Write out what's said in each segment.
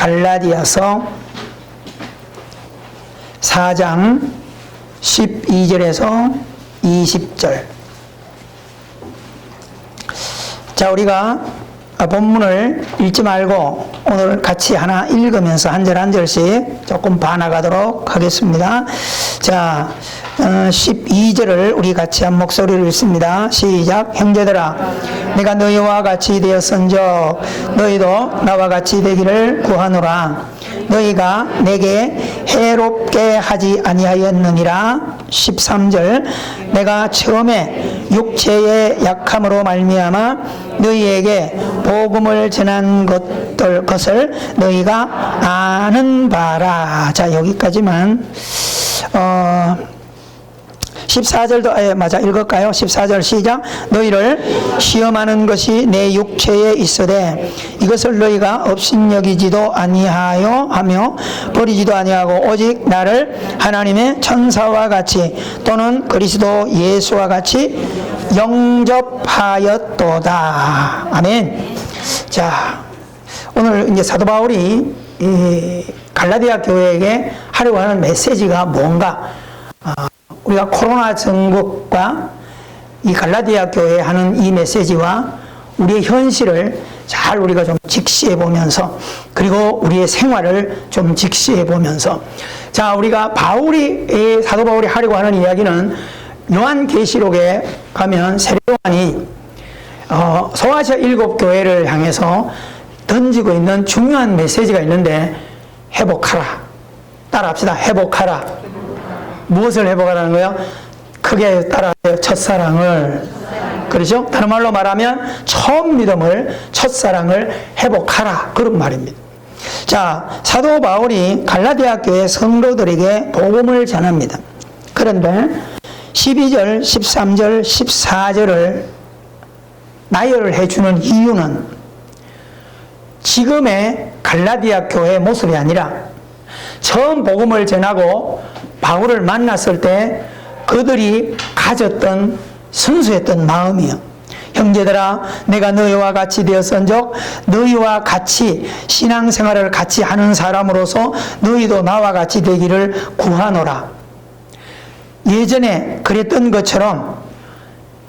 갈라디아서 4장 12절에서 20절. 자, 우리가 본문을 읽지 말고 오늘 같이 하나 읽으면서 한 절 한 절씩 조금 봐나가도록 하겠습니다. 자, 12절을 우리 같이 한 목소리로 읽습니다. 시작. 형제들아, 내가 너희와 같이 되었은즉 너희도 나와 같이 되기를 구하노라. 너희가 내게 해롭게 하지 아니하였느니라. 13절. 내가 처음에 육체의 약함으로 말미암아 너희에게 복음을 전한 것을 너희가 아는 바라. 자, 여기까지만 14절도 맞아 읽을까요? 14절 시작. 너희를 시험하는 것이 내 육체에 있으되 이것을 너희가 업신여기지도 아니하여 하며 버리지도 아니하고 오직 나를 하나님의 천사와 같이 또는 그리스도 예수와 같이 영접하였도다. 아멘. 자, 오늘 이제 사도 바울이 이 갈라디아 교회에게 하려고 하는 메시지가 뭔가? 우리가 코로나 전국과 이 갈라디아 교회에 하는 이 메시지와 우리의 현실을 잘 우리가 좀 직시해 보면서, 그리고 우리의 생활을 좀 직시해 보면서, 자, 우리가 사도 바울이 하려고 하는 이야기는 요한계시록에 가면 세례요한이 소아시아 7교회를 향해서 던지고 있는 중요한 메시지가 있는데, 회복하라. 따라합시다. 회복하라. 무엇을 회복하라는 거예요? 크게 따라하세요. 첫사랑을. 그렇죠? 다른 말로 말하면 처음 믿음을, 첫사랑을 회복하라. 그런 말입니다. 자, 사도 바울이 갈라디아 교회 성도들에게 복음을 전합니다. 그런데 12절, 13절, 14절을 나열을 해주는 이유는 지금의 갈라디아 교회의 모습이 아니라 처음 복음을 전하고 바울을 만났을 때 그들이 가졌던 순수했던 마음이요. 형제들아, 내가 너희와 같이 되었은즉 너희와 같이 신앙생활을 같이 하는 사람으로서 너희도 나와 같이 되기를 구하노라. 예전에 그랬던 것처럼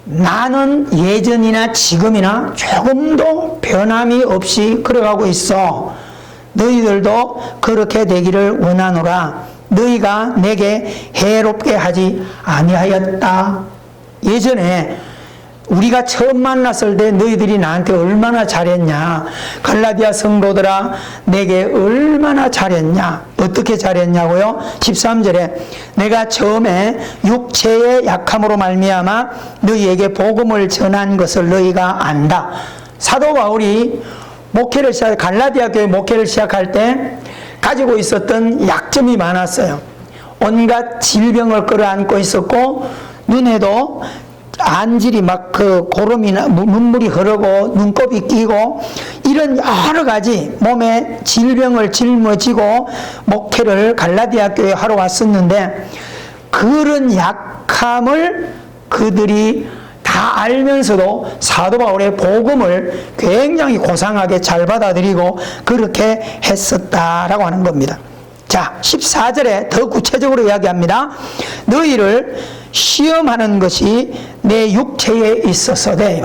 나는 예전이나 지금이나 조금도 변함이 없이 걸어가고 있어. 너희들도 그렇게 되기를 원하노라. 너희가 내게 해롭게 하지 아니하였다. 예전에 우리가 처음 만났을 때 너희들이 나한테 얼마나 잘했냐. 갈라디아 성도들아, 내게 얼마나 잘했냐. 어떻게 잘했냐고요? 13절에 내가 처음에 육체의 약함으로 말미암아 너희에게 복음을 전한 것을 너희가 안다. 사도 바울이 갈라디아 교회 목회를 시작할 때 가지고 있었던 약점이 많았어요. 온갖 질병을 끌어안고 있었고, 눈에도 안질이 막 고름이나 눈물이 흐르고 눈곱이 끼고 이런 여러 가지 몸에 질병을 짊어지고 목회를 갈라디아 교회에 하러 왔었는데, 그런 약함을 그들이 다 알면서도 사도 바울의 복음을 굉장히 고상하게 잘 받아들이고 그렇게 했었다라고 하는 겁니다. 자, 14절에 더 구체적으로 이야기합니다. 너희를 시험하는 것이 내 육체에 있어서되,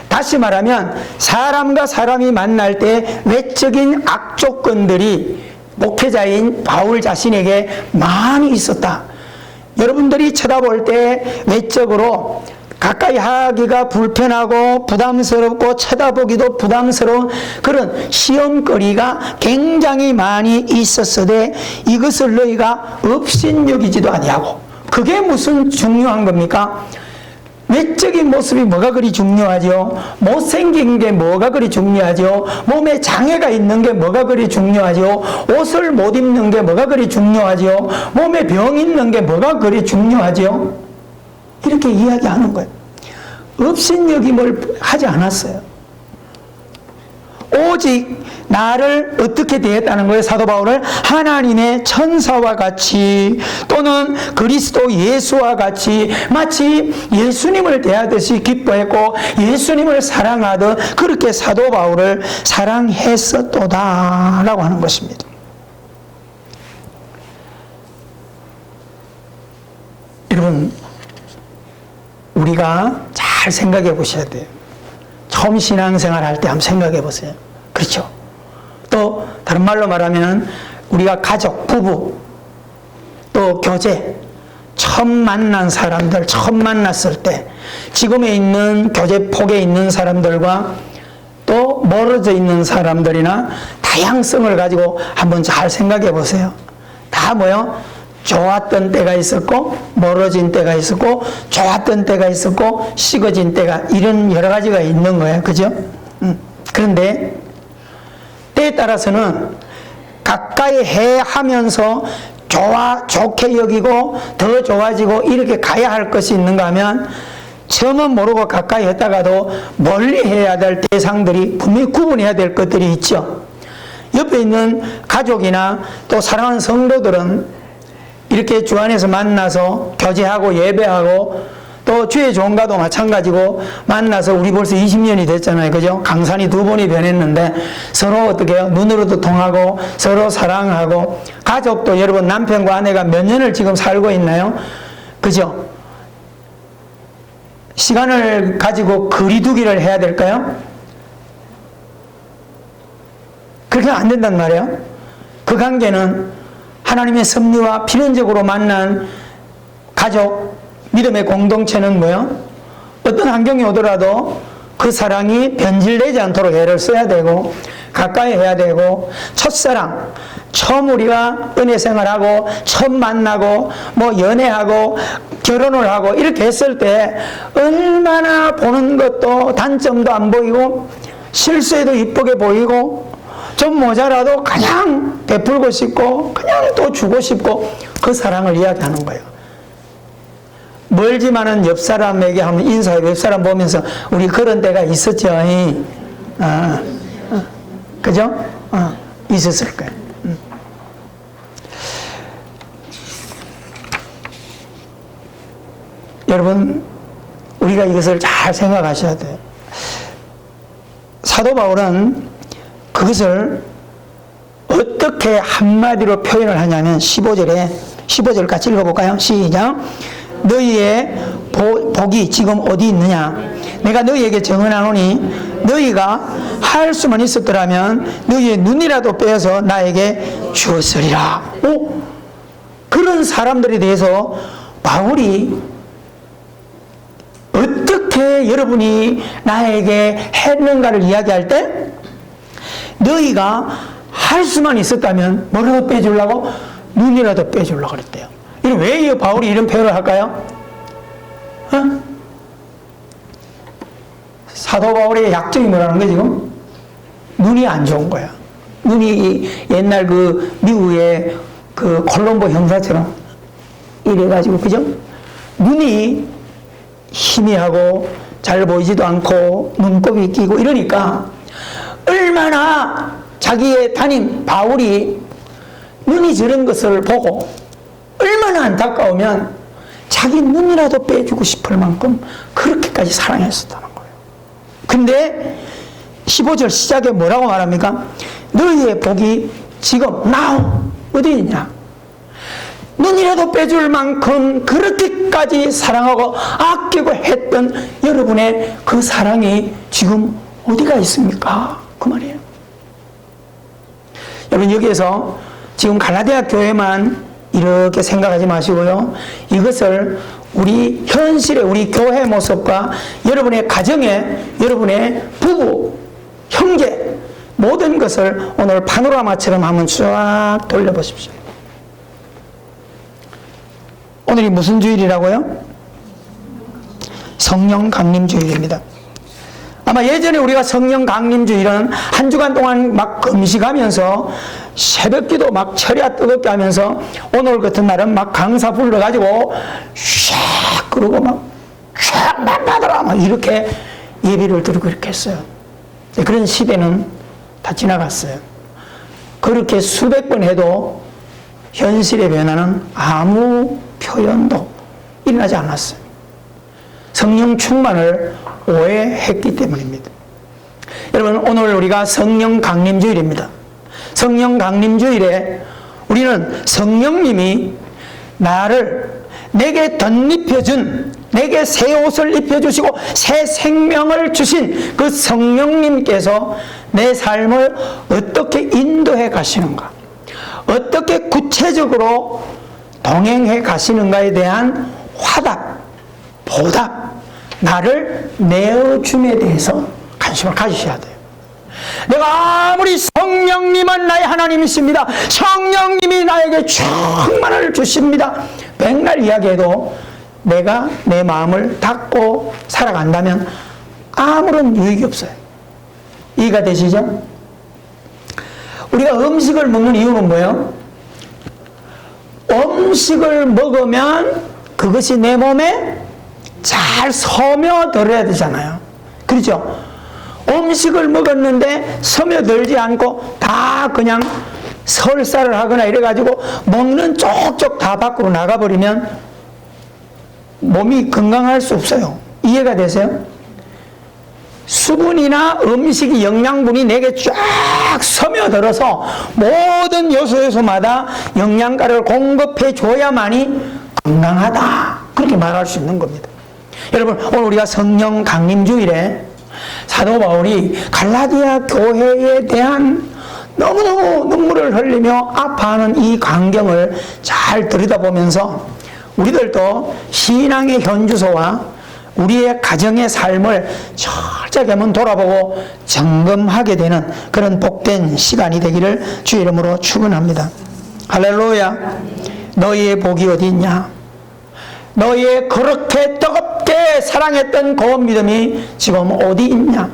다시 말하면 사람과 사람이 만날 때 외적인 악조건들이 목회자인 바울 자신에게 많이 있었다. 여러분들이 쳐다볼 때 외적으로 가까이 하기가 불편하고 부담스럽고 쳐다보기도 부담스러운 그런 시험거리가 굉장히 많이 있었으되 이것을 너희가 업신여기지도 아니하고. 그게 무슨 중요한 겁니까? 외적인 모습이 뭐가 그리 중요하죠? 못생긴 게 뭐가 그리 중요하죠? 몸에 장애가 있는 게 뭐가 그리 중요하죠? 옷을 못 입는 게 뭐가 그리 중요하죠? 몸에 병 있는 게 뭐가 그리 중요하죠? 이렇게 이야기하는 거예요. 업신여김을 하지 않았어요. 오직 나를 어떻게 대했다는 거예요? 사도 바울을 하나님의 천사와 같이 또는 그리스도 예수와 같이 마치 예수님을 대하듯이 기뻐했고 예수님을 사랑하듯 그렇게 사도 바울을 사랑했었도다 라고 하는 것입니다. 여러분, 우리가 잘 생각해 보셔야 돼요. 처음 신앙생활 할 때 한번 생각해 보세요. 그렇죠? 또 다른 말로 말하면 우리가 가족, 부부, 또 교제, 처음 만난 사람들, 처음 만났을 때 지금에 있는 교제 폭에 있는 사람들과 또 멀어져 있는 사람들이나 다양성을 가지고 한번 잘 생각해 보세요. 다 뭐요? 좋았던 때가 있었고 멀어진 때가 있었고 좋았던 때가 있었고 식어진 때가 이런 여러 가지가 있는 거예요. 그죠? 그런데 때에 따라서는 가까이 해 하면서 좋게 여기고 더 좋아지고 이렇게 가야 할 것이 있는가 하면 처음은 모르고 가까이 했다가도 멀리 해야 될 대상들이 분명히 구분해야 될 것들이 있죠. 옆에 있는 가족이나 또 사랑하는 성도들은 이렇게 주 안에서 만나서 교제하고 예배하고 또 주의 종과도 마찬가지고 만나서 우리 벌써 20년이 됐잖아요. 그죠? 강산이 2번이 변했는데 서로 어떻게 해요? 눈으로도 통하고 서로 사랑하고 가족도 여러분 남편과 아내가 몇 년을 지금 살고 있나요? 그죠? 시간을 가지고 거리두기를 해야 될까요? 그렇게 안 된단 말이에요. 그 관계는 하나님의 섭리와 필연적으로 만난 가족, 믿음의 공동체는 뭐예요? 어떤 환경이 오더라도 그 사랑이 변질되지 않도록 애를 써야 되고 가까이 해야 되고 첫사랑, 처음 우리가 은혜 생활하고 처음 만나고 뭐 연애하고 결혼을 하고 이렇게 했을 때 얼마나 보는 것도 단점도 안 보이고 실수해도 이쁘게 보이고 좀 모자라도 그냥 베풀고 싶고 그냥 또 주고 싶고 그 사랑을 이야기하는 거예요. 멀지만은 옆 사람에게 하면 인사하고 옆 사람 보면서 우리 그런 때가 있었죠. 그죠? 있었을 거예요. 여러분, 우리가 이것을 잘 생각하셔야 돼요. 사도 바울은 그것을 어떻게 한마디로 표현을 하냐면 15절 같이 읽어볼까요? 시작. 너희의 복이 지금 어디 있느냐? 내가 너희에게 정언하노니 너희가 할 수만 있었더라면 너희의 눈이라도 빼어서 나에게 주었으리라. 그런 사람들에 대해서 바울이 어떻게 여러분이 나에게 했는가를 이야기할 때 너희가 할 수만 있었다면 뭐라도 빼주려고? 눈이라도 빼주려고 그랬대요. 왜 바울이 이런 표현을 할까요? 사도 바울의 약점이 뭐라는 거야 지금? 눈이 안 좋은 거야. 눈이 옛날 그 미국의 그 콜롬보 형사처럼 이래가지고 그죠? 눈이 희미하고 잘 보이지도 않고 눈곱이 끼고 이러니까 얼마나 자기의 담임 바울이 눈이 저런 것을 보고 얼마나 안타까우면 자기 눈이라도 빼주고 싶을 만큼 그렇게까지 사랑했었다는 거예요. 근데 15절 시작에 뭐라고 말합니까? 너희의 복이 지금 now 어디 있냐? 눈이라도 빼줄 만큼 그렇게까지 사랑하고 아끼고 했던 여러분의 그 사랑이 지금 어디가 있습니까? 그 말이에요. 여러분 여기에서 지금 갈라디아 교회만 이렇게 생각하지 마시고요. 이것을 우리 현실의 우리 교회 모습과 여러분의 가정에 여러분의 부부, 형제 모든 것을 오늘 파노라마처럼 한번 쫙 돌려보십시오. 오늘이 무슨 주일이라고요? 성령 강림 주일입니다. 아마 예전에 우리가 성령 강림 주일은 한 주간 동안 막 금식하면서 새벽기도 막 철야 뜨겁게 하면서 오늘 같은 날은 막 강사 불러가지고 샥 그러고 막 받아라 막 이렇게 예배를 드리고 이렇게 했어요. 그런 시대는 다 지나갔어요. 그렇게 수백 번 해도 현실의 변화는 아무 표현도 일어나지 않았어요. 성령 충만을 오해했기 때문입니다. 여러분, 오늘 우리가 성령 강림주일입니다. 성령 강림주일에 우리는 성령님이 나를 내게 덧입혀준, 내게 새 옷을 입혀주시고 새 생명을 주신 그 성령님께서 내 삶을 어떻게 인도해 가시는가, 어떻게 구체적으로 동행해 가시는가에 대한 화답, 보답, 나를 내어줌에 대해서 관심을 가지셔야 돼요. 내가 아무리 성령님은 나의 하나님이십니다, 성령님이 나에게 충만을 주십니다, 백날 이야기해도 내가 내 마음을 닫고 살아간다면 아무런 유익이 없어요. 이해가 되시죠? 우리가 음식을 먹는 이유는 뭐예요? 음식을 먹으면 그것이 내 몸에 잘 스며들어야 되잖아요. 그렇죠? 음식을 먹었는데 스며들지 않고 다 그냥 설사를 하거나 이래가지고 먹는 쪽쪽 다 밖으로 나가버리면 몸이 건강할 수 없어요. 이해가 되세요? 수분이나 음식이 영양분이 내게 쫙 스며들어서 모든 요소마다 영양가를 공급해 줘야만이 건강하다, 그렇게 말할 수 있는 겁니다. 여러분, 오늘 우리가 성령 강림주일에 사도 바울이 갈라디아 교회에 대한 너무너무 눈물을 흘리며 아파하는 이 광경을 잘 들여다보면서 우리들도 신앙의 현주소와 우리의 가정의 삶을 철저하게 한번 돌아보고 점검하게 되는 그런 복된 시간이 되기를 주의 이름으로 축원합니다. 할렐루야. 너희의 복이 어디 있냐? 너희의 그렇게 뜨겁게 사랑했던 그 믿음이 지금 어디 있냐?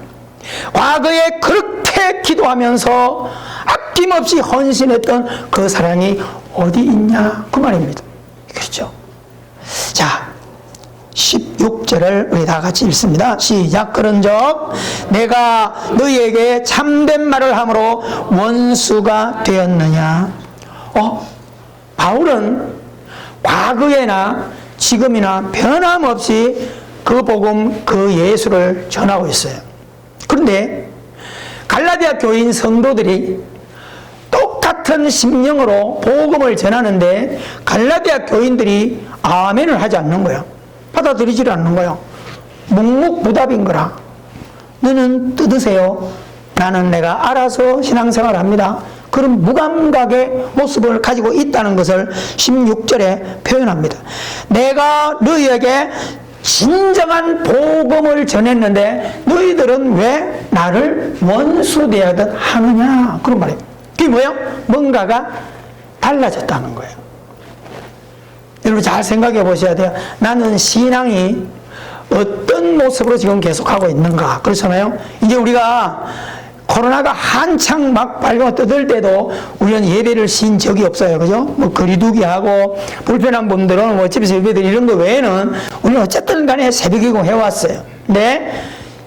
과거에 그렇게 기도하면서 아낌없이 헌신했던 그 사랑이 어디 있냐? 그 말입니다. 그렇죠? 자, 16절을 우리 다 같이 읽습니다. 시작. 그런즉 내가 너희에게 참된 말을 함으로 원수가 되었느냐? 바울은 과거에나 지금이나 변함없이 그 복음, 그 예수를 전하고 있어요. 그런데 갈라디아 교인 성도들이 똑같은 심령으로 복음을 전하는데 갈라디아 교인들이 아멘을 하지 않는 거예요. 받아들이지 않는 거예요. 묵묵부답인 거라. 너는 뜯으세요, 나는 내가 알아서 신앙생활을 합니다, 그런 무감각의 모습을 가지고 있다는 것을 16절에 표현합니다. 내가 너희에게 진정한 복음을 전했는데 너희들은 왜 나를 원수 대하듯 하느냐, 그런 말이에요. 그게 뭐예요? 뭔가가 달라졌다는 거예요. 여러분 잘 생각해 보셔야 돼요. 나는 신앙이 어떤 모습으로 지금 계속하고 있는가. 그렇잖아요. 이제 우리가 코로나가 한창 막 발병 뜯을 때도 우리는 예배를 쉰 적이 없어요. 그죠? 뭐 거리두기 하고 불편한 분들은 뭐 집에서 예배들 이런 거 외에는 우리는 어쨌든 간에 새벽기공 해왔어요. 근데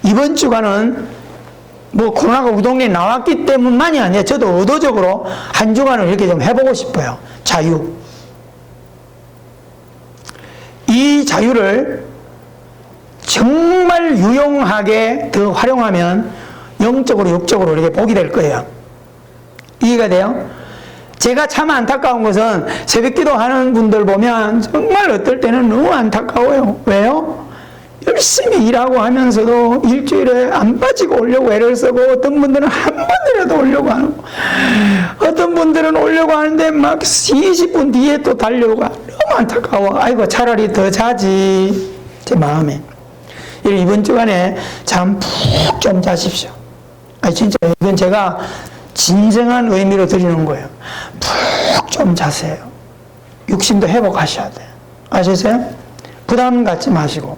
이번 주간은 뭐 코로나가 우리 동네에 나왔기 때문만이 아니에요. 저도 의도적으로 한 주간을 이렇게 좀 해보고 싶어요. 자유. 이 자유를 정말 유용하게 더 활용하면 영적으로 육적으로 이렇게 복이 될 거예요. 이해가 돼요? 제가 참 안타까운 것은 새벽기도 하는 분들 보면 정말 어떨 때는 너무 안타까워요. 왜요? 열심히 일하고 하면서도 일주일에 안 빠지고 오려고 애를 쓰고, 어떤 분들은 한 번이라도 오려고 하고, 어떤 분들은 오려고 하는데 막 20분 뒤에 또 달려오고, 너무 안타까워. 아이고 차라리 더 자지, 제 마음에. 이번 주간에 잠 푹 좀 자십시오. 아니 진짜 이건 제가 진정한 의미로 드리는 거예요. 푹 좀 자세요. 육신도 회복하셔야 돼요. 아시세요? 부담 갖지 마시고.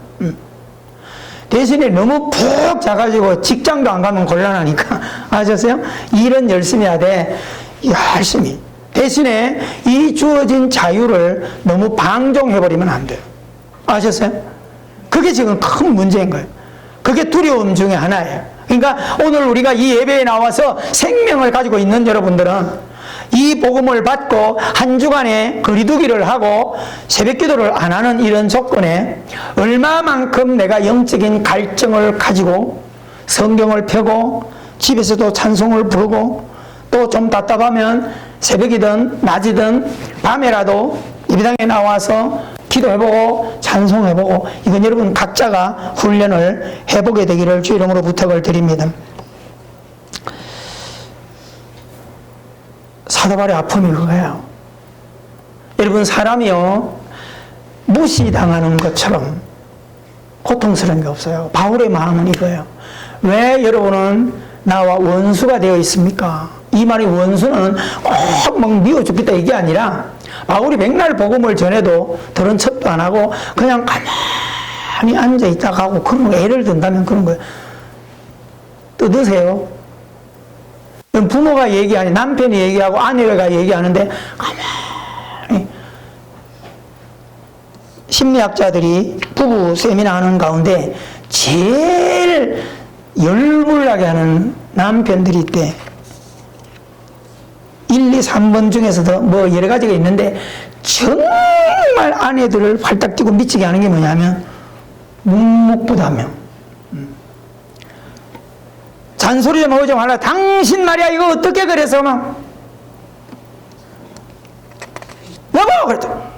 대신에 너무 푹 자가지고 직장도 안 가면 곤란하니까, 아셨어요? 일은 열심히 하되 열심히. 대신에 이 주어진 자유를 너무 방종해버리면 안 돼요. 아셨어요? 그게 지금 큰 문제인 거예요. 그게 두려움 중에 하나예요. 그러니까 오늘 우리가 이 예배에 나와서 생명을 가지고 있는 여러분들은 이 복음을 받고 한 주간의 거리두기를 하고 새벽 기도를 안 하는 이런 조건에 얼마만큼 내가 영적인 갈증을 가지고 성경을 펴고 집에서도 찬송을 부르고 또 좀 답답하면 새벽이든 낮이든 밤에라도 예배당에 나와서 기도해보고 찬송해보고 이건 여러분 각자가 훈련을 해보게 되기를 주 이름으로 부탁을 드립니다. 사도 바울의 아픔이 그거예요. 여러분 사람이요 무시당하는 것처럼 고통스러운 게 없어요. 바울의 마음은 이거예요. 왜 여러분은 나와 원수가 되어 있습니까? 이 말이 원수는 꼭 막 미워 죽겠다 이게 아니라 바울이 백날 복음을 전해도 들은 척도 안 하고 그냥 가만히 앉아 있다가 하고 그런 거 애를 든다면 그런 거예요. 뜯으세요. 부모가 얘기하니 남편이 얘기하고 아내가 얘기하는데 가만히 심리학자들이 부부 세미나 하는 가운데 제일 열불나게 하는 남편들이 있대. 1, 2, 3번 중에서도 뭐 여러 가지가 있는데 정말 아내들을 팔딱 뛰고 미치게 하는 게 뭐냐면 묵묵부답이요. 잔소리 좀 하지 말라. 당신 말이야 이거 어떻게 그래서 막 여보 그랬죠.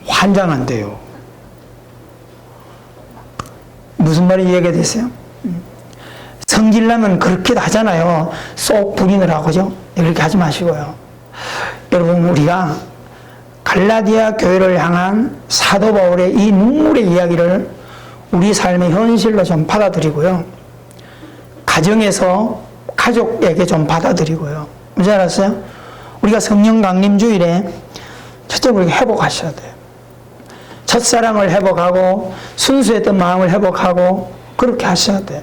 환장한대요. 무슨 말이 이해가 됐어요? 성질나면 그렇게도 하잖아요. 쏙 부리느라고 그죠? 이렇게 하지 마시고요. 여러분 우리가 갈라디아 교회를 향한 사도 바울의 이 눈물의 이야기를 우리 삶의 현실로 좀 받아들이고요. 가정에서 가족에게 좀 받아들이고요. 뭔지 알았어요? 우리가 성령 강림 주일에 첫째 우리가 회복하셔야 돼요. 첫사랑을 회복하고 순수했던 마음을 회복하고 그렇게 하셔야 돼요.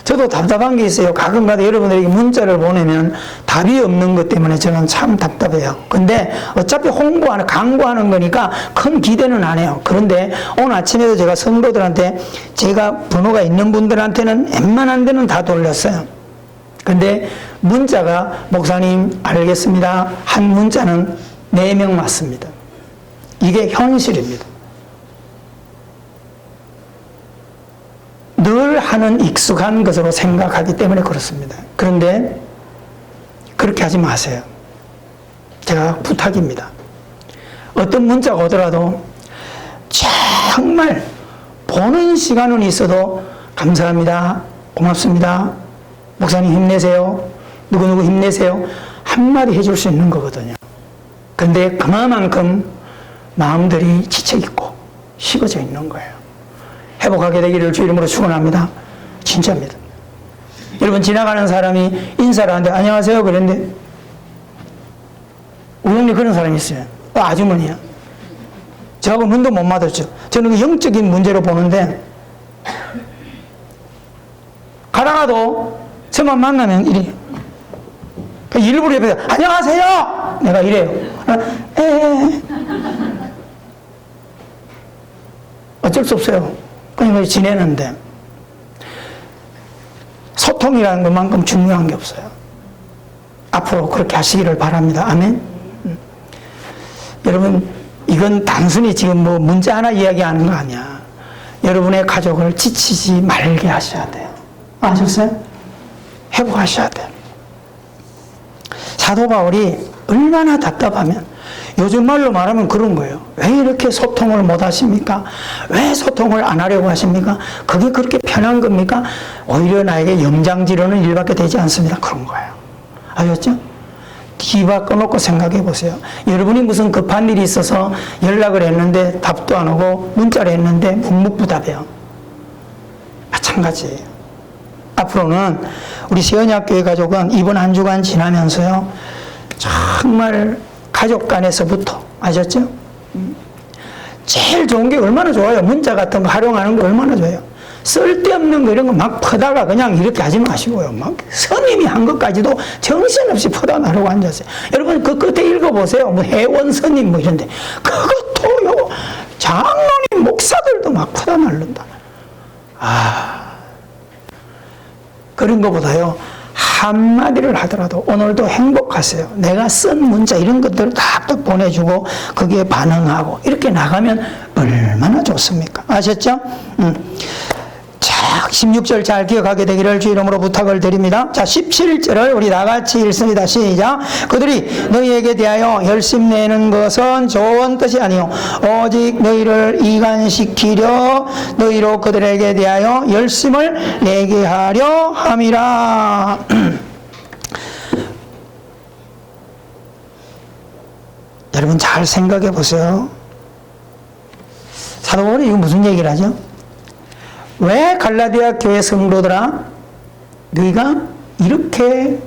저도 답답한 게 있어요. 가끔가다 여러분들에게 문자를 보내면 답이 없는 것 때문에 저는 참 답답해요. 근데 어차피 광고하는 거니까 큰 기대는 안 해요. 그런데 오늘 아침에도 제가 성도들한테 제가 번호가 있는 분들한테는 웬만한 데는 다 돌렸어요. 근데 문자가 목사님 알겠습니다. 한 문자는 4명 맞습니다. 이게 현실입니다. 늘 하는 익숙한 것으로 생각하기 때문에 그렇습니다. 그런데 그렇게 하지 마세요. 제가 부탁입니다. 어떤 문자가 오더라도 정말 보는 시간은 있어도 감사합니다. 고맙습니다. 목사님 힘내세요. 누구누구 힘내세요. 한마디 해줄 수 있는 거거든요. 근데 그만큼 마음들이 지쳐있고 식어져 있는 거예요. 회복하게 되기를 주 이름으로 축원합니다. 진짜입니다. 여러분 지나가는 사람이 인사를 하는데 안녕하세요 그랬는데 우연히 그런 사람이 있어요. 아주머니야. 저하고 눈도 못 맞았죠. 저는 영적인 문제로 보는데 가다가도 저만 만나면 이래. 일부러 옆에서 안녕하세요. 내가 이래요. 어쩔 수 없어요. 그냥 지내는데 소통이라는 것만큼 중요한 게 없어요. 앞으로 그렇게 하시기를 바랍니다. 아멘. 여러분 이건 단순히 지금 뭐 문제 하나 이야기하는 거 아니야. 여러분의 가족을 지치지 말게 하셔야 돼요. 아셨어요? 회복하셔야 돼요. 사도 바울이 얼마나 답답하면 요즘 말로 말하면 그런 거예요. 왜 이렇게 소통을 못 하십니까? 왜 소통을 안 하려고 하십니까? 그게 그렇게 편한 겁니까? 오히려 나에게 영장지르는 일밖에 되지 않습니다. 그런 거예요. 아셨죠? 뒤바 꺼놓고 생각해 보세요. 여러분이 무슨 급한 일이 있어서 연락을 했는데 답도 안 오고 문자를 했는데 묵묵부답해요. 마찬가지예요. 앞으로는 우리 세언약교회 가족은 이번 한 주간 지나면서요. 정말 가족 간에서부터 아셨죠? 제일 좋은 게 얼마나 좋아요. 문자 같은 거 활용하는 거 얼마나 좋아요. 쓸데없는 거 이런 거 막 퍼다가 그냥 이렇게 하지 마시고요. 막 스님이 한 것까지도 정신없이 퍼다 나르고 앉았어요. 여러분 그 끝에 읽어보세요. 뭐 해원 스님 뭐 이런데 그것도요. 장로님 목사들도 막 퍼다 날른다. 그런 것보다요, 한마디를 하더라도 오늘도 행복하세요. 내가 쓴 문자 이런 것들을 딱 보내주고 거기에 반응하고 이렇게 나가면 얼마나 좋습니까? 아셨죠? 자, 16절 잘 기억하게 되기를 주 이름으로 부탁을 드립니다. 자, 17절을 우리 다 같이 읽습니다. 시작. 그들이 너희에게 대하여 열심 내는 것은 좋은 뜻이 아니요 오직 너희를 이간시키려 너희로 그들에게 대하여 열심을 내게 하려 함이라. 여러분 잘 생각해 보세요. 사도 바울이 이거 무슨 얘기를 하죠? 왜 갈라디아 교회 성도들아 너희가 이렇게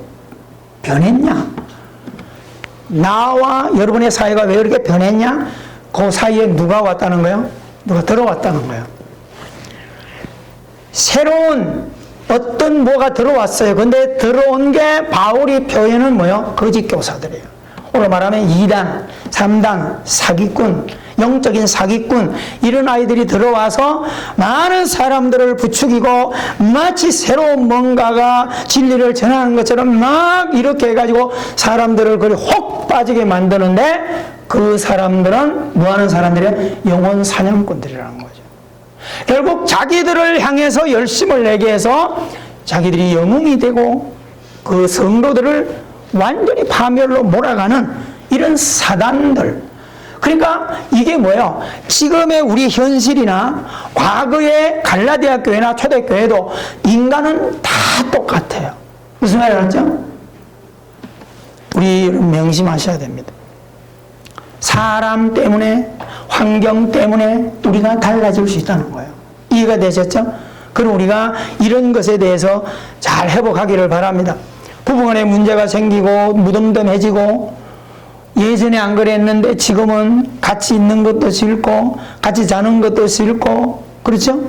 변했냐? 나와 여러분의 사이가 왜 이렇게 변했냐? 그 사이에 누가 왔다는 거예요? 누가 들어왔다는 거예요. 새로운 어떤 뭐가 들어왔어요. 근데 들어온 게 바울이 표현은 뭐예요? 거짓 교사들이에요. 오늘 말하면 2단, 3단, 사기꾼, 영적인 사기꾼, 이런 아이들이 들어와서 많은 사람들을 부추기고 마치 새로운 뭔가가 진리를 전하는 것처럼 막 이렇게 해가지고 사람들을 그리 혹 빠지게 만드는데 그 사람들은 뭐 하는 사람들이에요? 영혼 사냥꾼들이라는 거죠. 결국 자기들을 향해서 열심을 내게 해서 자기들이 영웅이 되고 그 성도들을 완전히 파멸로 몰아가는 이런 사단들. 그러니까 이게 뭐예요? 지금의 우리 현실이나 과거의 갈라디아 교회나 초대교회도 인간은 다 똑같아요. 무슨 말을 하죠? 우리 명심하셔야 됩니다. 사람 때문에, 환경 때문에 우리가 달라질 수 있다는 거예요. 이해가 되셨죠? 그럼 우리가 이런 것에 대해서 잘 회복하기를 바랍니다. 부부간에 문제가 생기고 무덤덤해지고 예전에 안 그랬는데 지금은 같이 있는 것도 싫고 같이 자는 것도 싫고 그렇죠?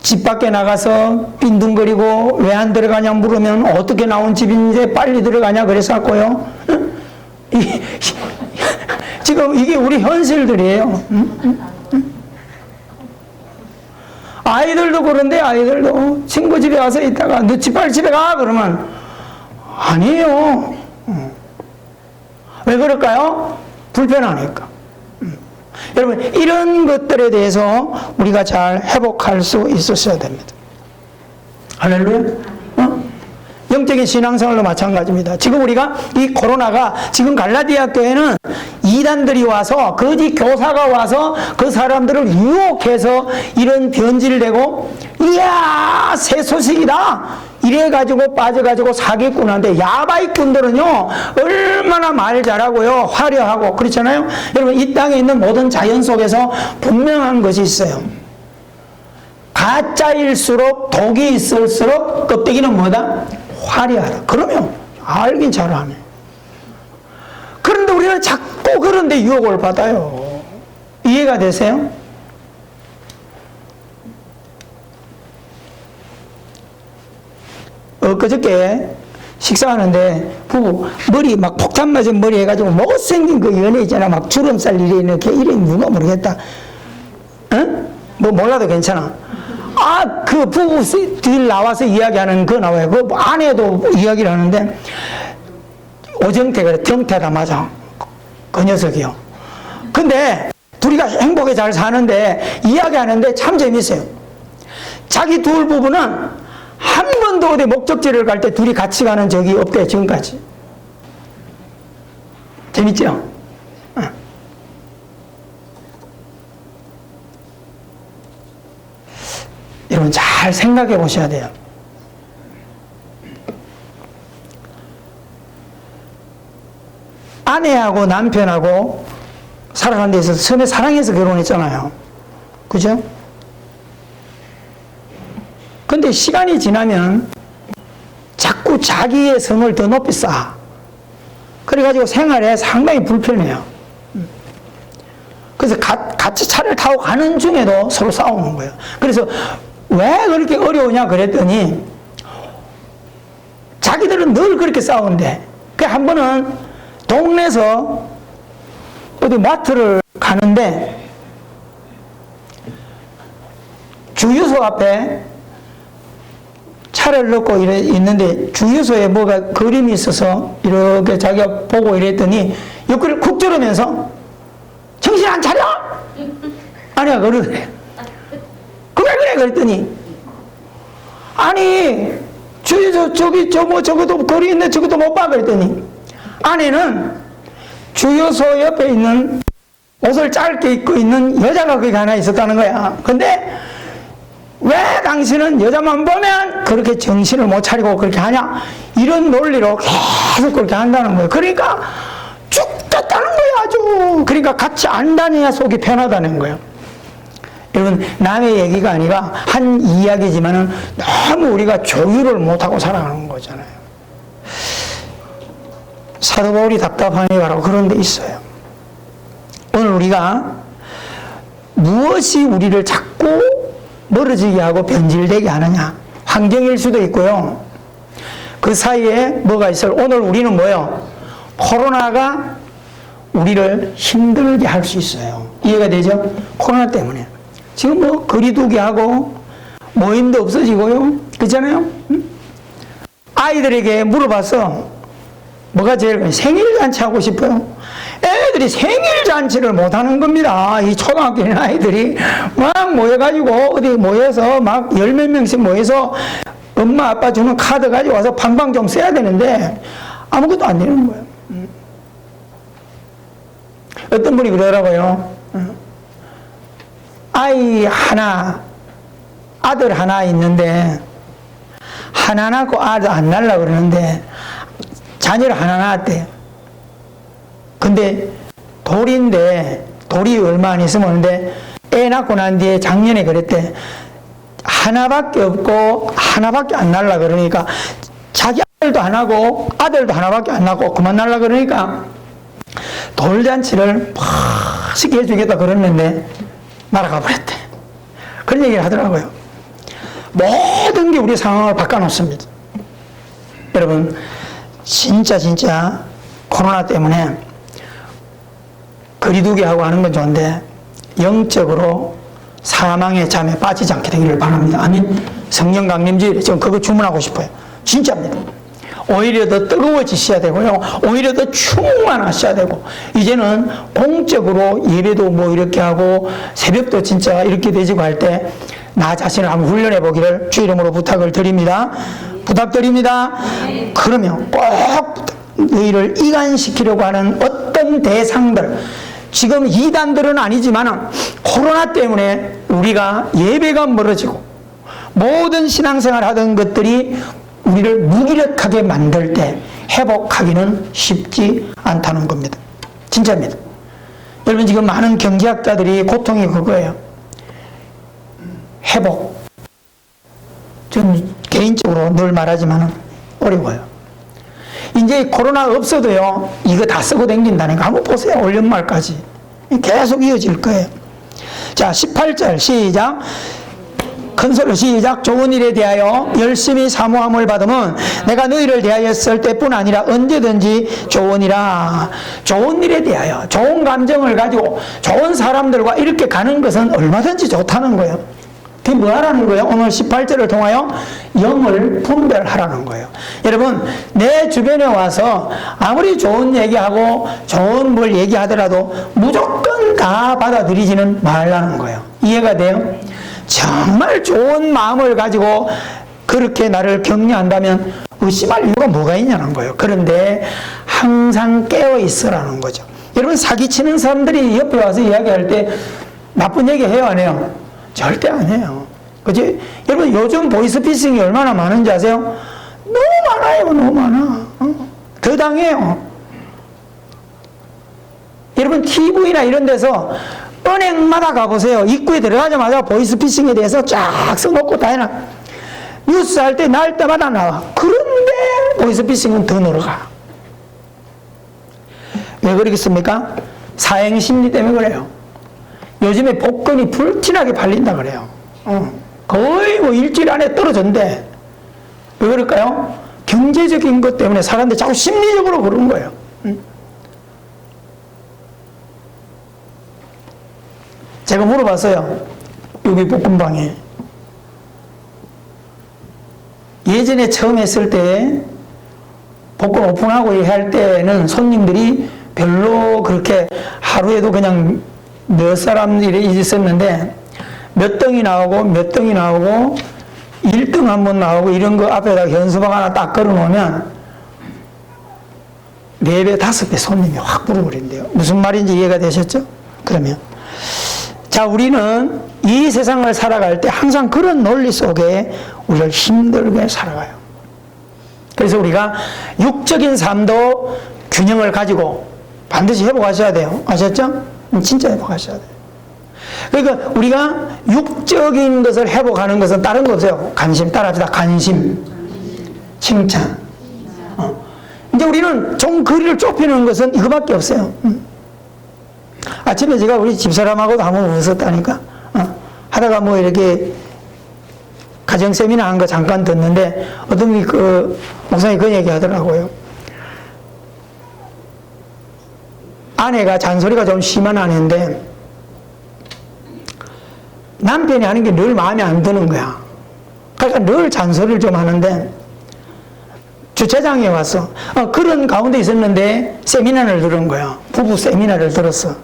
집 밖에 나가서 빈둥거리고 왜 안 들어가냐 물으면 어떻게 나온 집인지 빨리 들어가냐 그래서 할거요. 지금 이게 우리 현실들이에요. 아이들도 그런데 아이들도 친구 집에 와서 있다가 너 빨리 집에 가 그러면 아니에요. 왜 그럴까요? 불편하니까. 여러분 이런 것들에 대해서 우리가 잘 회복할 수 있었어야 됩니다. 할렐루야. 영적인 신앙생활도 마찬가지입니다. 지금 우리가 이 코로나가 지금 갈라디아 교회는 이단들이 와서 거짓 교사가 와서 그 사람들을 유혹해서 이런 변질을 내고 이야 새 소식이다 이래가지고 빠져가지고 사기꾼한테 야바이꾼들은요 얼마나 말 잘하고요 화려하고 그렇잖아요. 여러분 이 땅에 있는 모든 자연 속에서 분명한 것이 있어요. 가짜일수록 독이 있을수록 껍데기는 뭐다? 화려하다. 그러면 알긴 잘하네. 그런데 우리는 자꾸 그런데 유혹을 받아요. 이해가 되세요? 엊그저께 식사하는데 부부 머리 막 폭탄 맞은 머리 해가지고 못생긴 그 연애 있잖아. 막 주름살 이렇게 이름 누가 모르겠다. 응? 뭐 몰라도 괜찮아. 그 부부들 나와서 이야기하는 거 나와요. 그 아내도 이야기를 하는데 오정태가 정태다 맞아. 그 녀석이요. 근데 둘이가 행복하게 잘 사는데 이야기하는데 참 재밌어요. 자기 둘 부부는 한 번도 어디 목적지를 갈 때 둘이 같이 가는 적이 없대 지금까지. 재밌죠? 여러분 잘 생각해 보셔야 돼요. 아내하고 남편하고 살아가는 데 있어서 처음에 사랑해서 결혼했잖아요. 그죠? 근데 시간이 지나면 자꾸 자기의 성을 더 높이 쌓아. 그래가지고 생활에 상당히 불편해요. 그래서 같이 차를 타고 가는 중에도 서로 싸우는 거예요. 그래서 왜 그렇게 어려우냐 그랬더니 자기들은 늘 그렇게 싸우는데 그 한 번은 동네에서 어디 마트를 가는데 주유소 앞에 차를 넣고 이래 있는데 주유소에 뭐가 그림이 있어서 이렇게 자기가 보고 이랬더니 옆구리를 쿡 찌르면서 정신 안 차려? 아니야 그러더래. 그래 그랬더니 아니 주유소 저기 저것도 거리 있네 저것도 못 봐 그랬더니 아내는 주유소 옆에 있는 옷을 짧게 입고 있는 여자가 거기 하나 있었다는 거야. 근데 왜 당신은 여자만 보면 그렇게 정신을 못 차리고 그렇게 하냐? 이런 논리로 계속 그렇게 한다는 거예요. 그러니까 죽겠다는 거야 아주. 그러니까 같이 안 다녀야 속이 편하다는 거예요. 여러분 남의 얘기가 아니라 한 이야기지만은 너무 우리가 조율을 못하고 살아가는 거잖아요. 사도 바울이 답답함이 바로 그런 데 있어요. 오늘 우리가 무엇이 우리를 자꾸 멀어지게 하고 변질되게 하느냐? 환경일 수도 있고요. 그 사이에 뭐가 있어요? 오늘 우리는 뭐요? 코로나가 우리를 힘들게 할 수 있어요. 이해가 되죠? 코로나 때문에. 지금 뭐 거리두기 하고 모임도 없어지고요. 그렇잖아요? 아이들에게 물어봤어. 뭐가 제일 생일잔치 하고 싶어요? 애들이 생일잔치를 못하는 겁니다. 이 초등학교 있는 아이들이 막 모여가지고 어디 모여서 막 열 몇 명씩 모여서 엄마 아빠 주는 카드 가지고 와서 방방 좀 써야 되는데 아무것도 안 되는 거예요. 어떤 분이 그러더라고요. 아이 하나, 아들 하나 있는데 하나 낳고 아들 안 낳으려고 그러는데 자녀를 하나 낳았대요. 근데 돌이 얼마 안 있으면 오는데 애 낳고 난 뒤에 작년에 그랬대. 하나밖에 없고 하나밖에 안 낳으려고 그러니까 자기 아들도 안 하고 아들도 하나밖에 안 낳고 그만 낳으려고 그러니까 돌잔치를 멋있게 해주겠다 그랬는데 날아가 버렸대. 그런 얘기를 하더라고요. 모든 게 우리 상황을 바꿔놓습니다. 여러분 진짜 코로나 때문에 거리두기 하고 하는 건 좋은데 영적으로 사망의 잠에 빠지지 않게 되기를 바랍니다. 아멘. 성령 강림주일에 지금 그거 주문하고 싶어요. 진짜입니다. 오히려 더 뜨거워지셔야 되고요. 오히려 더 충만하셔야 되고 이제는 공적으로 예배도 뭐 이렇게 하고 새벽도 진짜 이렇게 되지고 할 때 나 자신을 한번 훈련해 보기를 주 이름으로 부탁을 드립니다. 부탁드립니다. 그러면 꼭 너희를 이간시키려고 하는 어떤 대상들 지금 이단들은 아니지만 코로나 때문에 우리가 예배가 멀어지고 모든 신앙생활 하던 것들이 우리를 무기력하게 만들 때 회복하기는 쉽지 않다는 겁니다. 진짜입니다. 여러분 지금 많은 경제학자들이 고통이 그거예요. 회복. 좀 개인적으로 늘 말하지만 어려워요. 이제 코로나 없어도요 이거 다 쓰고 다닌다니까 한번 보세요. 올 연말까지 계속 이어질 거예요. 자 18절 시작. 큰소리로 시작. 좋은 일에 대하여 열심히 사모함을 받으면 내가 너희를 대하였을 때뿐 아니라 언제든지 좋으니라. 좋은 일에 대하여 좋은 감정을 가지고 좋은 사람들과 이렇게 가는 것은 얼마든지 좋다는 거예요. 그게 뭐 하라는 거예요? 오늘 18절을 통하여 영을 분별하라는 거예요. 여러분 내 주변에 와서 아무리 좋은 얘기하고 좋은 걸 얘기하더라도 무조건 다 받아들이지는 말라는 거예요. 이해가 돼요? 정말 좋은 마음을 가지고 그렇게 나를 격려한다면 의심할 이유가 뭐가 있냐는 거예요. 그런데 항상 깨어 있으라는 거죠. 여러분 사기치는 사람들이 옆에 와서 이야기할 때 나쁜 얘기 해요 안 해요? 절대 안 해요. 그치? 여러분 요즘 보이스피싱이 얼마나 많은지 아세요? 너무 많아요. 너무 많아. 더 당해요. 여러분 TV나 이런 데서 은행마다 가보세요. 입구에 들어가자마자 보이스피싱에 대해서 쫙 써놓고 다 해놔. 뉴스 할 때 날 때마다 나와. 그런데 보이스피싱은 더 늘어가. 왜 그러겠습니까? 사행심리 때문에 그래요. 요즘에 복권이 불티나게 팔린다 그래요. 거의 뭐 일주일 안에 떨어졌는데 왜 그럴까요? 경제적인 것 때문에 사람들이 자꾸 심리적으로 그런 거예요. 제가 물어봤어요. 여기 복권방에 예전에 처음 했을 때 복권 오픈하고 할 때는 손님들이 별로 그렇게 하루에도 그냥 몇 사람들이 있었는데 몇 등이 나오고 몇 등이 나오고 1등 한 번 나오고 이런 거 앞에다 현수막 하나 딱 걸어 놓으면 4배, 5배 손님이 확 불어버린대요. 무슨 말인지 이해가 되셨죠? 그러면 자, 우리는 이 세상을 살아갈 때 항상 그런 논리 속에 우리를 힘들게 살아가요. 그래서 우리가 육적인 삶도 균형을 가지고 반드시 회복하셔야 돼요. 아셨죠? 진짜 회복하셔야 돼요. 그러니까 우리가 육적인 것을 회복하는 것은 다른 거 없어요. 관심, 따라합시다. 관심, 칭찬. 이제 우리는 좀 거리를 좁히는 것은 이거밖에 없어요. 아침에 제가 우리 집사람하고도 한번 웃었다니까. 하다가 뭐 이렇게 가정 세미나 한 거 잠깐 듣는데 어떤 분이 목사님이 그 얘기 하더라고요. 아내가 잔소리가 좀 심한 아내인데 남편이 하는 게 늘 마음에 안 드는 거야. 그러니까 늘 잔소리를 좀 하는데 주차장에 와서 그런 가운데 있었는데 세미나를 들은 거야. 부부 세미나를 들었어.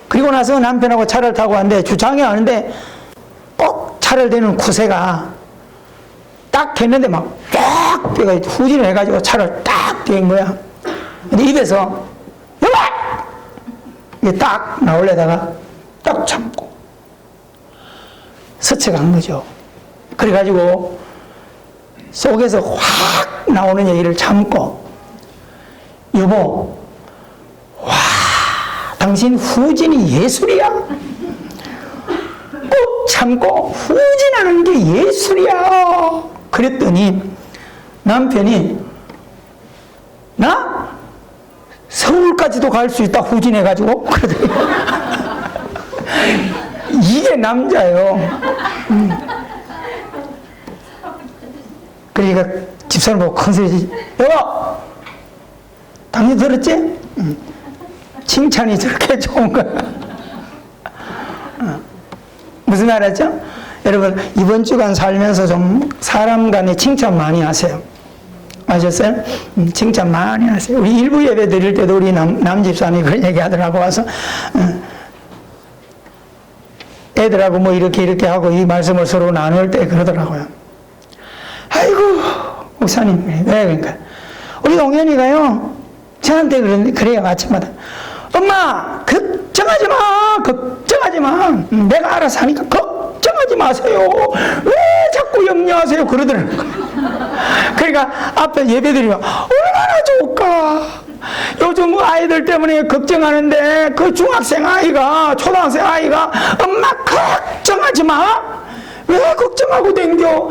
그리고 나서 남편하고 차를 타고 왔는데 주차장에 왔는데 꼭 차를 대는 구세가 딱 했는데 막쫙 후진을 해가지고 차를 딱 댄 거야. 근데 입에서 여보! 이게 딱 나오려다가 딱 참고 스쳐간 거죠. 그래가지고 속에서 확 나오는 얘기를 참고 여보, 와, 당신 후진이 예술이야. 꼭 참고 후진하는 게 예술이야. 그랬더니 남편이 나 서울까지도 갈 수 있다 후진해가지고 그러더니 이게 남자예요. 그러니까 집사람 보고 큰 소리지. 여보, 당신 들었지? 칭찬이 저렇게 좋은 거야. 무슨 말 알았죠? 여러분, 이번 주간 살면서 좀 사람 간에 칭찬 많이 하세요. 아셨어요? 칭찬 많이 하세요. 우리 일부 예배 드릴 때도 우리 남집사님이 그런 얘기 하더라고 와서, 애들하고 뭐 이렇게 하고 이 말씀을 서로 나눌 때 그러더라고요. 아이고, 목사님, 왜 그러니까. 우리 동현이가요, 저한테 그래요, 아침마다. 엄마, 걱정하지 마, 걱정하지 마. 내가 알아서 하니까 걱정하지 마세요. 왜 자꾸 염려하세요? 그러더라고요. 그러니까 앞에 예배드리면 얼마나 좋을까. 요즘 아이들 때문에 걱정하는데 그 중학생 아이가, 초등학생 아이가 엄마 걱정하지 마. 왜 걱정하고 댕겨?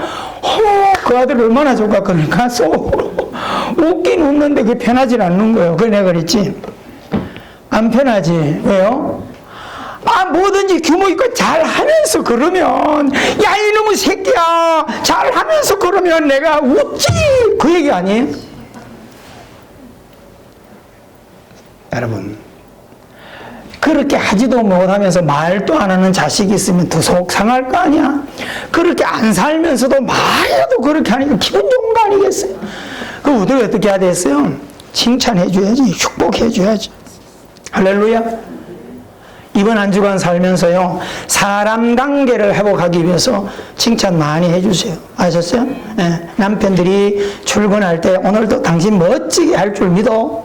그 아들 얼마나 좋을까. 그러니까 속으로 웃긴 웃는데 그게 편하지 않는 거예요. 그래 내가 그랬지. 안 편하지. 왜요? 뭐든지 규모 있고 잘 하면서 그러면, 야, 이놈의 새끼야, 잘 하면서 그러면 내가 웃지. 그 얘기 아니에요? 여러분, 그렇게 하지도 못하면서 말도 안 하는 자식이 있으면 더 속 상할 거 아니야? 그렇게 안 살면서도 말이라도 그렇게 하니까 기분 좋은 거 아니겠어요? 그 우리가 어떻게 해야 되겠어요? 칭찬해 줘야지, 축복해 줘야지. 할렐루야. 이번 한 주간 살면서요, 사람 관계를 회복하기 위해서 칭찬 많이 해주세요. 아셨어요? 네. 남편들이 출근할 때 오늘도 당신 멋지게 할 줄 믿어.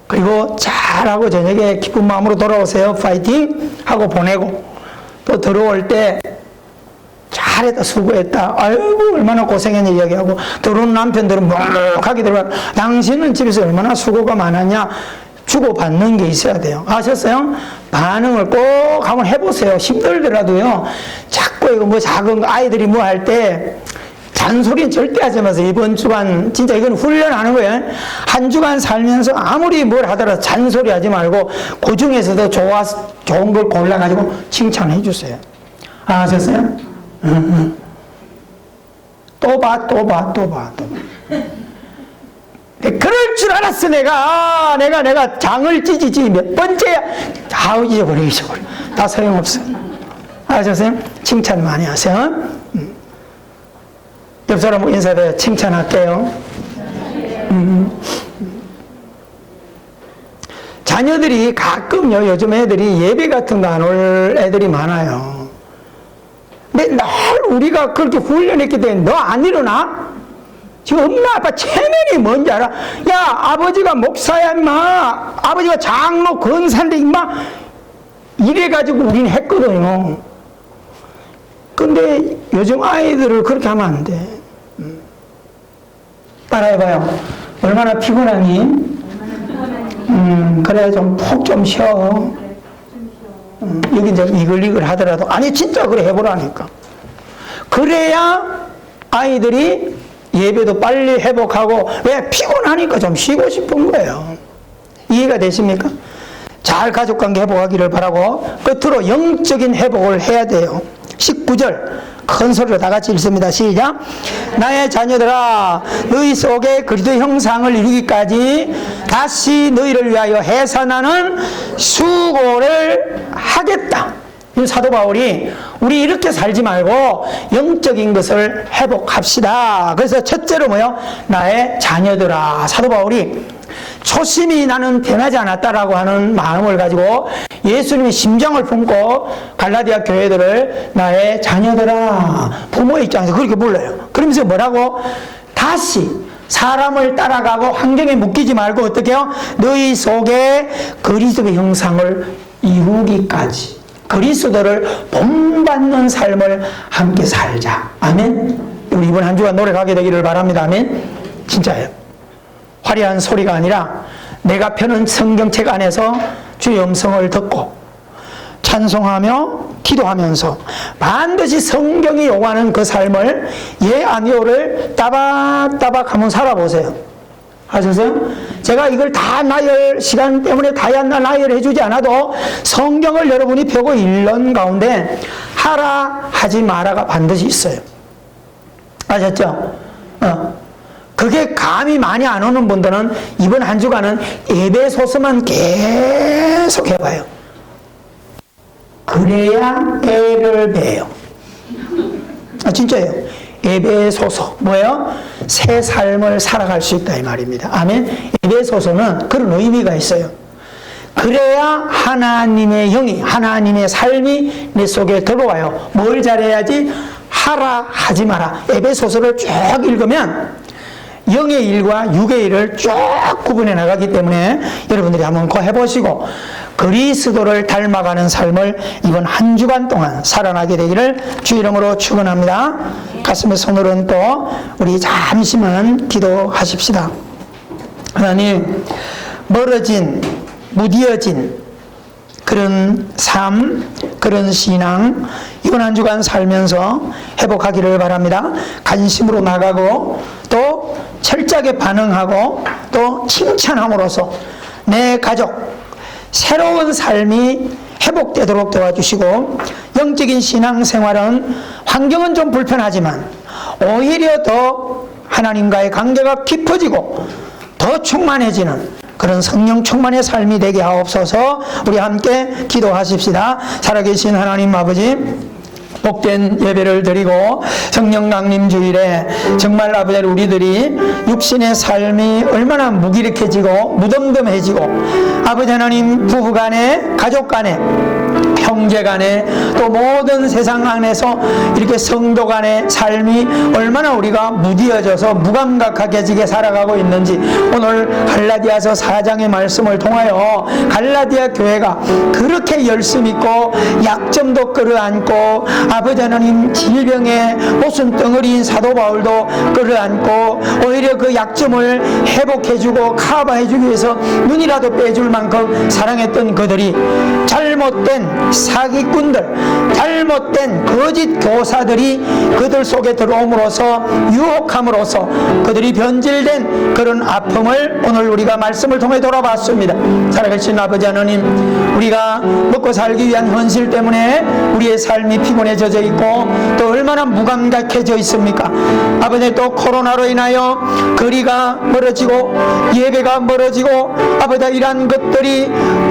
그리고 잘하고 저녁에 기쁜 마음으로 돌아오세요. 파이팅! 하고 보내고, 또 들어올 때 잘했다, 수고했다, 아이고 얼마나 고생했냐 이야기하고, 들어온 남편들은 묵묵하게 들어가, 당신은 집에서 얼마나 수고가 많았냐 주고받는 게 있어야 돼요. 아셨어요? 반응을 꼭 한번 해보세요. 힘들더라도요, 자꾸 이거 뭐 작은 아이들이 뭐 할 때 잔소리는 절대 하지 마세요. 이번 주간 진짜 이건 훈련하는 거예요. 한 주간 살면서 아무리 뭘 하더라도 잔소리 하지 말고 그 중에서도 좋은 걸 골라가지고 칭찬해 주세요. 아셨어요? 또 봐. 그럴 줄 알았어. 내가 장을 찢지 몇 번째야. 잊어버려. 다 소용없어. 아셨어요? 칭찬 많이 하세요. 옆 사람 인사해 칭찬할게요. 자녀들이 가끔요, 요즘 애들이 예배 같은 거 안 올 애들이 많아요. 근데 늘 우리가 그렇게 훈련했기 때문에 너 안 일어나? 지금 엄마 아빠 체면이 뭔지 알아? 야, 아버지가 목사야 임마, 아버지가 장로 권사인데 임마, 이래가지고 우리는 했거든요. 근데 요즘 아이들을 그렇게 하면 안 돼. 따라해봐요. 얼마나 피곤하니? 그래 좀 푹 좀 쉬어. 여기 이제 이글이글 하더라도 아니 진짜 그래 해보라니까. 그래야 아이들이 예배도 빨리 회복하고, 왜? 피곤하니까 좀 쉬고 싶은 거예요. 이해가 되십니까? 잘 가족관계 회복하기를 바라고 끝으로 영적인 회복을 해야 돼요. 19절 큰 소리로 다 같이 읽습니다. 시작. 나의 자녀들아, 너희 속에 그리스도 형상을 이루기까지 다시 너희를 위하여 해산하는 수고를 하겠다. 이 사도 바울이 우리 이렇게 살지 말고 영적인 것을 회복합시다. 그래서 첫째로 뭐요? 나의 자녀들아. 사도 바울이 초심이 나는 변하지 않았다라고 하는 마음을 가지고 예수님의 심정을 품고 갈라디아 교회들을 나의 자녀들아, 부모의 입장에서 그렇게 불러요. 그러면서 뭐라고? 다시 사람을 따라가고 환경에 묶이지 말고 어떻게 해요? 너희 속에 그리스도의 형상을 이루기까지 그리스도를 본받는 삶을 함께 살자. 아멘. 우리 이번 한 주간 노력하게 되기를 바랍니다. 아멘. 진짜예요. 화려한 소리가 아니라 내가 펴는 성경책 안에서 주의 음성을 듣고 찬송하며 기도하면서 반드시 성경이 요구하는 그 삶을 예 아니오를 따박따박 한번 살아보세요. 아셨어요? 제가 이걸 다 나열, 시간 때문에 다 나열해 주지 않아도 성경을 여러분이 펴고 읽는 가운데 하라 하지 마라가 반드시 있어요. 아셨죠? 그게 감이 많이 안 오는 분들은 이번 한 주간은 에베소서만 계속 해봐요. 그래야 애를 배요. 진짜예요. 에베소서 뭐예요? 새 삶을 살아갈 수 있다 이 말입니다. 아멘. 에베소서는 그런 의미가 있어요. 그래야 하나님의 영이, 하나님의 삶이 내 속에 들어와요. 뭘 잘해야지? 하라 하지 마라. 에베소서를 쭉 읽으면 영의 일과 육의 일을 쫙 구분해 나가기 때문에 여러분들이 한번 그거 해보시고 그리스도를 닮아가는 삶을 이번 한 주간 동안 살아나게 되기를 주 이름으로 축원합니다. 가슴에 손을 얹고 우리 잠시만 기도하십시다. 하나님, 멀어진, 무디어진 그런 삶, 그런 신앙 이번 한 주간 살면서 회복하기를 바랍니다. 관심으로 나가고 또 철저하게 반응하고 또 칭찬함으로써 내 가족 새로운 삶이 회복되도록 도와주시고 영적인 신앙생활은 환경은 좀 불편하지만 오히려 더 하나님과의 관계가 깊어지고 더 충만해지는 그런 성령 충만의 삶이 되게 하옵소서. 우리 함께 기도하십시다. 살아계신 하나님 아버지, 복된 예배를 드리고 성령 강림 주일에 정말 아버지 우리들이 육신의 삶이 얼마나 무기력해지고 무덤덤해지고 아버지 하나님 부부 간에 가족 간에 형제 간에 또 모든 세상 안에서 이렇게 성도 간의 삶이 얼마나 우리가 무디어져서 무감각하게 살아가고 있는지 오늘 갈라디아서 4장의 말씀을 통하여 갈라디아 교회가 그렇게 열심 있고 약점도 끌어안고 아버지 하나님 질병에 옷은 덩어리인 사도 바울도 끌어안고 오히려 그 약점을 회복해주고 커버해주기 위해서 눈이라도 빼줄 만큼 사랑했던 그들이 잘못된 사기꾼들, 잘못된 거짓 교사들이 그들 속에 들어옴으로써 유혹함으로써 그들이 변질된 그런 아픔을 오늘 우리가 말씀을 통해 돌아봤습니다. 살아계신 아버지 하나님, 우리가 먹고 살기 위한 현실 때문에 우리의 삶이 피곤해져 있고 또 얼마나 무감각해져 있습니까? 아버지, 또 코로나로 인하여 거리가 멀어지고 예배가 멀어지고 아버지 이러한 것들이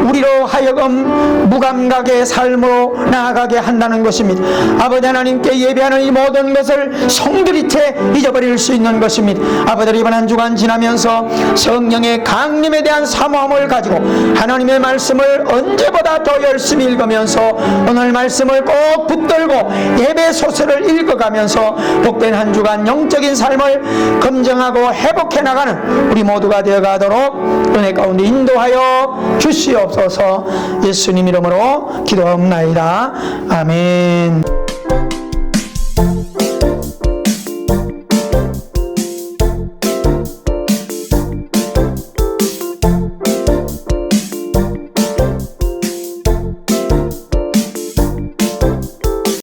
우리로 하여금 무감각 생각의 삶으로 나아가게 한다는 것입니다. 아버지 하나님께 예배하는 이 모든 것을 성들이 채 잊어버릴 수 있는 것입니다. 아버지, 이번 한 주간 지나면서 성령의 강림에 대한 사모함을 가지고 하나님의 말씀을 언제보다 더 열심히 읽으면서 오늘 말씀을 꼭 붙들고 예배 소설을 읽어가면서 복된 한 주간 영적인 삶을 검증하고 회복해 나가는 우리 모두가 되어가도록 은혜 가운데 인도하여 주시옵소서. 예수님 이름으로 기도하옵나이다. 아멘.